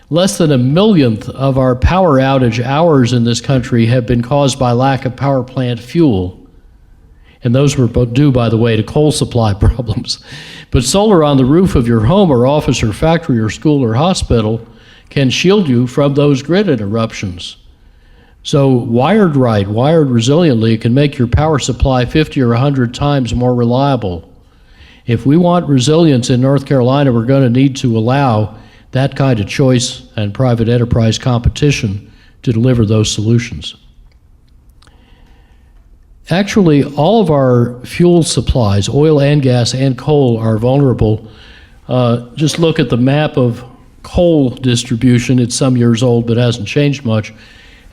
Less than 1/1,000,000th of our power outage hours in this country have been caused by lack of power plant fuel. And those were due, by the way, to coal supply problems. But solar on the roof of your home or office or factory or school or hospital can shield you from those grid interruptions. So wired right, wired resiliently, it can make your power supply 50 or 100 times more reliable. If we want resilience in North Carolina, we're going to need to allow that kind of choice and private enterprise competition to deliver those solutions. Actually, all of our fuel supplies, oil and gas and coal, are vulnerable. Just look at the map of coal distribution. It's some years old, but hasn't changed much.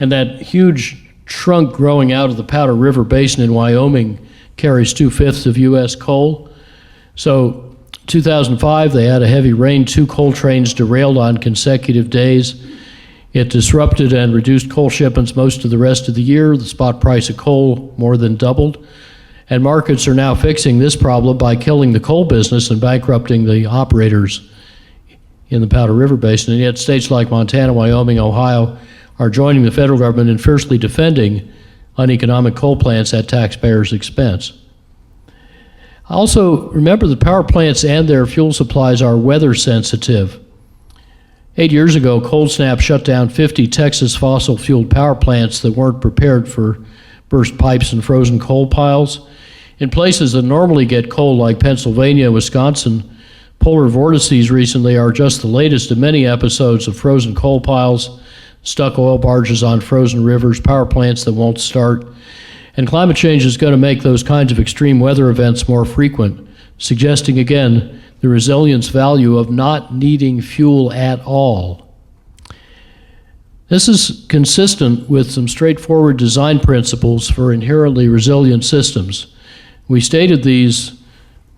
And that huge trunk growing out of the Powder River Basin in Wyoming carries 2/5 of U.S. coal. So 2005, they had a heavy rain, 2 coal trains derailed on consecutive days. It disrupted and reduced coal shipments most of the rest of the year. The spot price of coal more than doubled. And markets are now fixing this problem by killing the coal business and bankrupting the operators in the Powder River Basin. And yet states like Montana, Wyoming, Ohio are joining the federal government in fiercely defending uneconomic coal plants at taxpayers' expense. Also, remember that power plants and their fuel supplies are weather sensitive. 8 years ago, cold snap shut down 50 Texas fossil-fueled power plants that weren't prepared for burst pipes and frozen coal piles. In places that normally get cold, like Pennsylvania and Wisconsin, polar vortices recently are just the latest of many episodes of frozen coal piles, stuck oil barges on frozen rivers, power plants that won't start. And climate change is going to make those kinds of extreme weather events more frequent, suggesting again the resilience value of not needing fuel at all. This is consistent with some straightforward design principles for inherently resilient systems. We stated these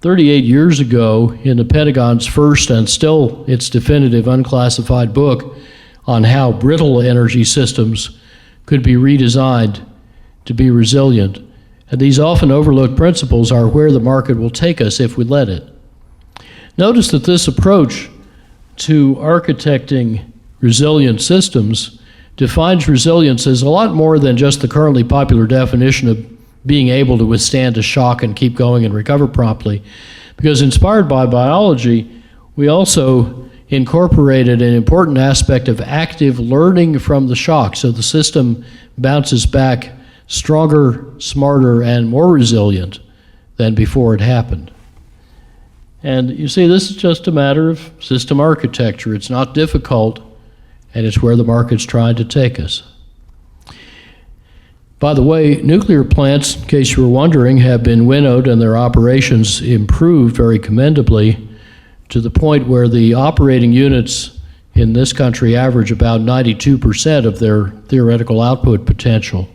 38 years ago in the Pentagon's first and still its definitive unclassified book on how brittle energy systems could be redesigned to be resilient. And these often overlooked principles are where the market will take us if we let it. Notice that this approach to architecting resilient systems defines resilience as a lot more than just the currently popular definition of being able to withstand a shock and keep going and recover promptly. Because inspired by biology, we also incorporated an important aspect of active learning from the shock, so the system bounces back stronger, smarter, and more resilient than before it happened. And you see, this is just a matter of system architecture. It's not difficult, and it's where the market's trying to take us. By the way, nuclear plants, in case you were wondering, have been winnowed and their operations improved very commendably to the point where the operating units in this country average about 92% of their theoretical output potential.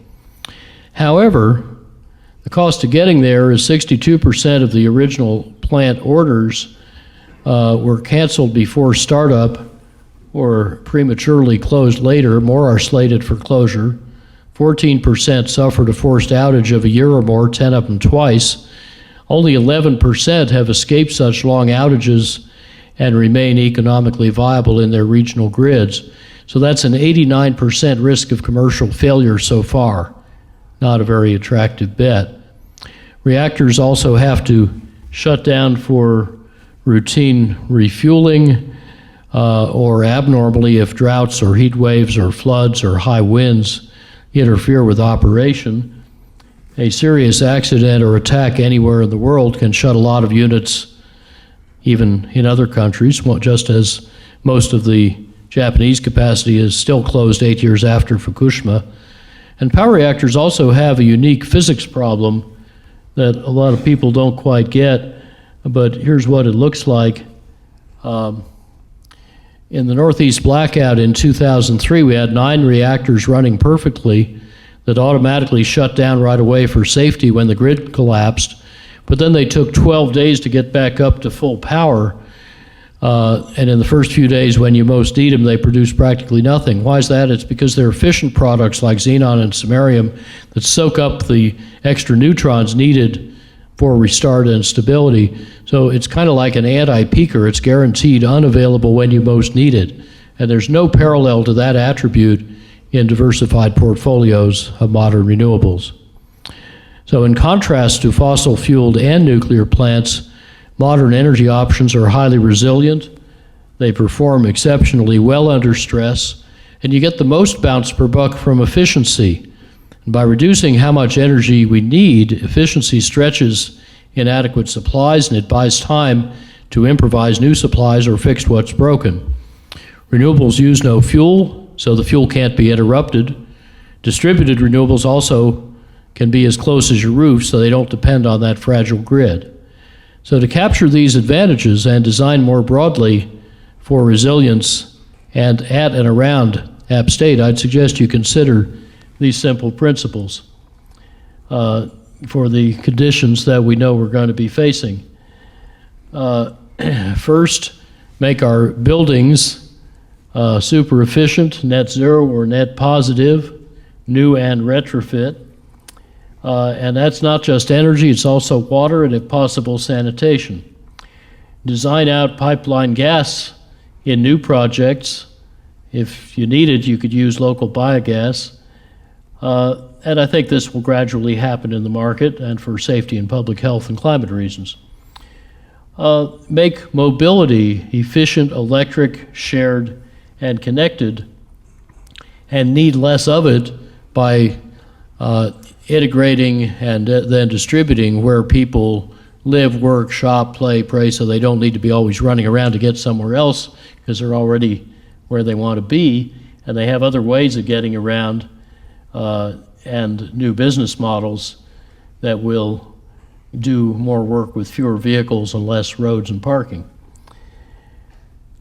However, the cost of getting there is 62% of the original plant orders were canceled before startup or prematurely closed later. More are slated for closure. 14% suffered a forced outage of a year or more, 10 of them twice. Only 11% have escaped such long outages and remain economically viable in their regional grids. So that's an 89% risk of commercial failure so far. Not a very attractive bet. Reactors also have to shut down for routine refueling or abnormally if droughts or heat waves or floods or high winds interfere with operation. A serious accident or attack anywhere in the world can shut a lot of units, even in other countries, just as most of the Japanese capacity is still closed 8 years after Fukushima. And power reactors also have a unique physics problem that a lot of people don't quite get, but here's what it looks like. In the Northeast blackout in 2003, we had 9 reactors running perfectly that automatically shut down right away for safety when the grid collapsed, but then they took 12 days to get back up to full power, and in the first few days when you most need them, they produce practically nothing. Why is that? It's because they're efficient products like xenon and samarium that soak up the extra neutrons needed for restart and stability. So it's kind of like an anti-peaker. It's guaranteed unavailable when you most need it. And there's no parallel to that attribute in diversified portfolios of modern renewables. So in contrast to fossil-fueled and nuclear plants, modern energy options are highly resilient. They perform exceptionally well under stress, and you get the most bounce per buck from efficiency. And by reducing how much energy we need, efficiency stretches inadequate supplies and it buys time to improvise new supplies or fix what's broken. Renewables use no fuel, so the fuel can't be interrupted. Distributed renewables also can be as close as your roof, so they don't depend on that fragile grid. So to capture these advantages and design more broadly for resilience and at and around App State, I'd suggest you consider these simple principles for the conditions that we know we're going to be facing. First, make our buildings super efficient, net zero or net positive, new and retrofit. And that's not just energy, it's also water and, if possible, sanitation. Design out pipeline gas in new projects. If you need it, you could use local biogas. And I think this will gradually happen in the market and for safety and public health and climate reasons. Make mobility efficient, electric, shared, and connected, and need less of it by integrating and then distributing where people live, work, shop, play, pray, so they don't need to be always running around to get somewhere else because they're already where they want to be, and they have other ways of getting around and new business models that will do more work with fewer vehicles and less roads and parking.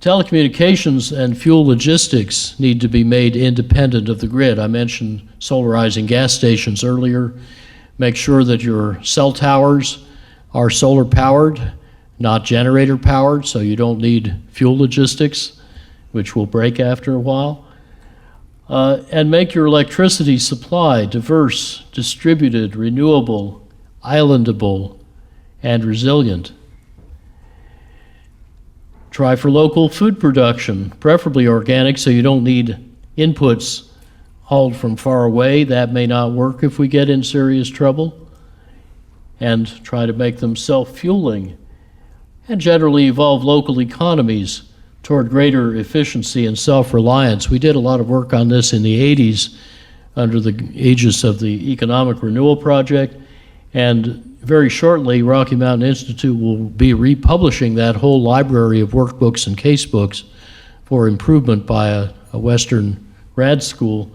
Telecommunications and fuel logistics need to be made independent of the grid. I mentioned solarizing gas stations earlier. Make sure that your cell towers are solar powered, not generator powered, so you don't need fuel logistics, which will break after a while. And make your electricity supply diverse, distributed, renewable, islandable, and resilient. Try for local food production, preferably organic, so you don't need inputs hauled from far away. That may not work if we get in serious trouble. And try to make them self-fueling. And generally evolve local economies toward greater efficiency and self-reliance. We did a lot of work on this in the 80s under the aegis of the Economic Renewal Project, and very shortly Rocky Mountain Institute will be republishing that whole library of workbooks and casebooks for improvement by a Western grad school.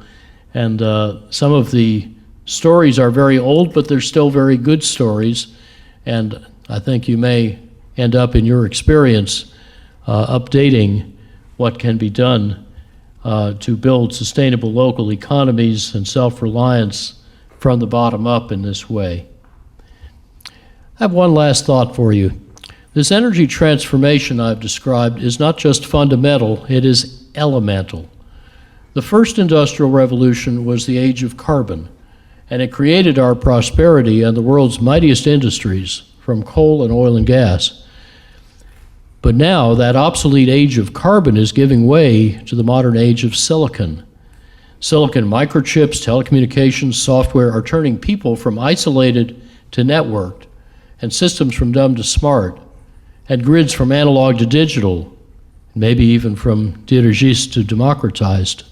And some of the stories are very old, but they're still very good stories, and I think you may end up in your experience updating what can be done to build sustainable local economies and self-reliance from the bottom up in this way. I have one last thought for you. This energy transformation I've described is not just fundamental, it is elemental. The first industrial revolution was the age of carbon, and it created our prosperity and the world's mightiest industries, from coal and oil and gas. But now that obsolete age of carbon is giving way to the modern age of silicon. Silicon microchips, telecommunications, software are turning people from isolated to networked, and systems from dumb to smart, and grids from analog to digital, maybe even from dirigiste to democratized.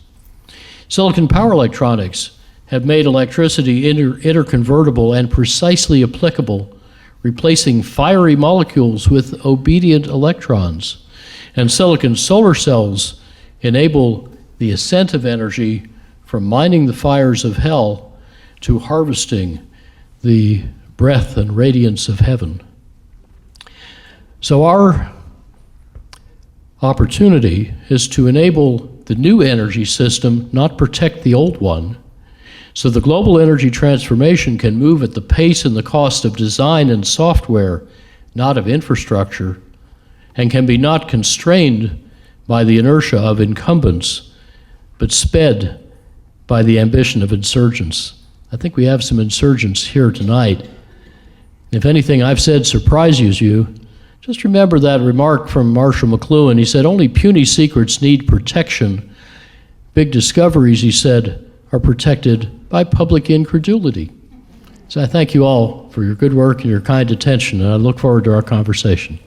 Silicon power electronics have made electricity interconvertible and precisely applicable, replacing fiery molecules with obedient electrons. And silicon solar cells enable the ascent of energy from mining the fires of hell to harvesting the breath and radiance of heaven. So our opportunity is to enable the new energy system, not protect the old one, so the global energy transformation can move at the pace and the cost of design and software, not of infrastructure, and can be not constrained by the inertia of incumbents, but sped by the ambition of insurgents. I think we have some insurgents here tonight. If anything I've said surprises you, just remember that remark from Marshall McLuhan. He said, only puny secrets need protection. Big discoveries, he said, are protected by public incredulity. So I thank you all for your good work and your kind attention, and I look forward to our conversation.